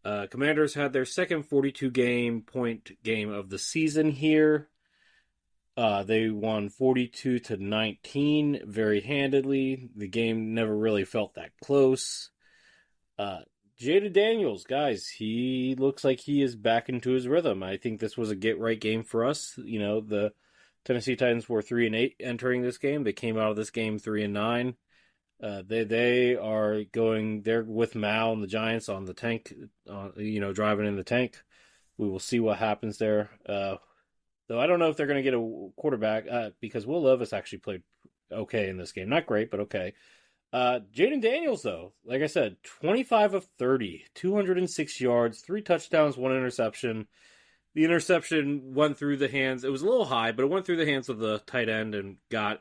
Commanders had their second 42 point game of the season here. They won 42-19 very handedly. The game never really felt that close. Uh, Jada Daniels, guys, he looks like he is back into his rhythm. I think this was a get right game for us. The Tennessee Titans were 3-8 entering this game. They came out of this game 3-9. They are going there with Mal and the Giants on the tank, driving in the tank. We will see what happens there. Though I don't know if they're going to get a quarterback because Will Levis actually played okay in this game. Not great, but okay. Jaden Daniels, though, like I said, 25 of 30, 206 yards, 3 touchdowns, 1 interception. The interception went through the hands. It was a little high, but it went through the hands of the tight end and got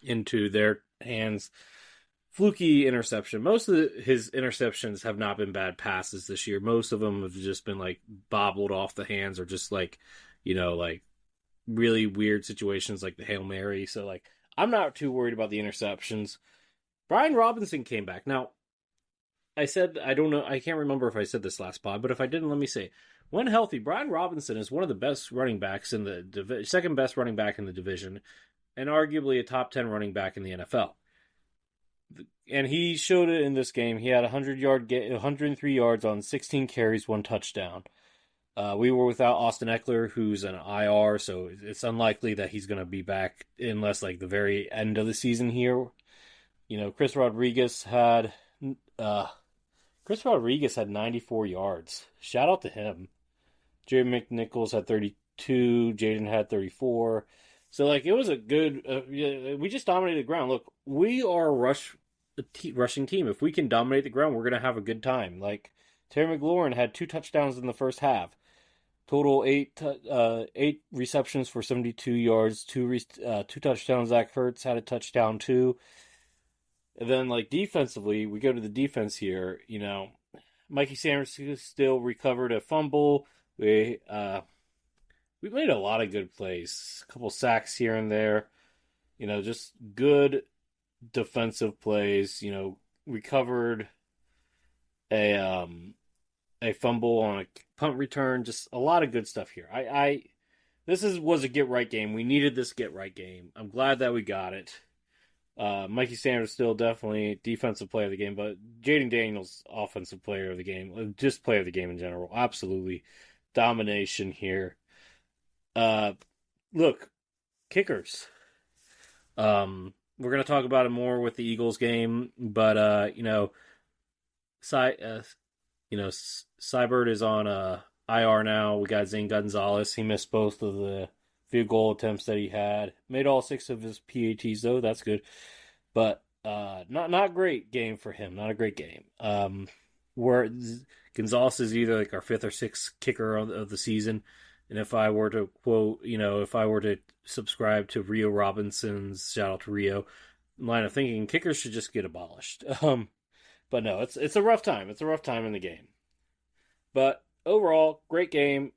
into their hands. Fluky interception. Most of his interceptions have not been bad passes this year. Most of them have just been like bobbled off the hands or just like really weird situations like the Hail Mary. So like I'm not too worried about the interceptions. Brian Robinson came back. Now, I said I don't know. I can't remember if I said this last pod, but if I didn't, let me say. When healthy, Brian Robinson is one of the best running backs in the second best running back in the division, and arguably a top 10 running back in the NFL. And he showed it in this game. He had 103 yards on 16 carries, 1 touchdown. We were without Austin Eckler, who's an IR, so it's unlikely that he's going to be back unless like the very end of the season here. Chris Rodriguez had 94 yards. Shout out to him. Jay McNichols had 32. Jaden had 34. So like it was a good. We just dominated the ground. Look, we are a rushing team. If we can dominate the ground, we're gonna have a good time. Like Terry McLaurin had 2 touchdowns in the first half. Total eight receptions for 72 yards. Two touchdowns. Zach Ertz had a touchdown too. And then, like, defensively, we go to the defense here. Mikey Sanders still recovered a fumble. We made a lot of good plays. A couple sacks here and there. Just good defensive plays. Recovered a fumble on a punt return. Just a lot of good stuff here. This was a get right game. We needed this get right game. I'm glad that we got it. Mikey Sanders still definitely defensive player of the game, but Jaden Daniels offensive player of the game, just player of the game in general. Absolutely domination here. Look, kickers. We're gonna talk about it more with the Eagles game, but Seibert is on IR now. We got Zane Gonzalez. He missed both of the field goal attempts that he had. Made all 6 of his PATs though. That's good, but not great game for him. Not a great game. Where Gonzalez is either like our 5th or 6th kicker of the season, and if I were to quote, if I were to subscribe to Rio Robinson's, shout out to Rio, line of thinking, kickers should just get abolished. But no, it's a rough time. It's a rough time in the game. But overall, great game.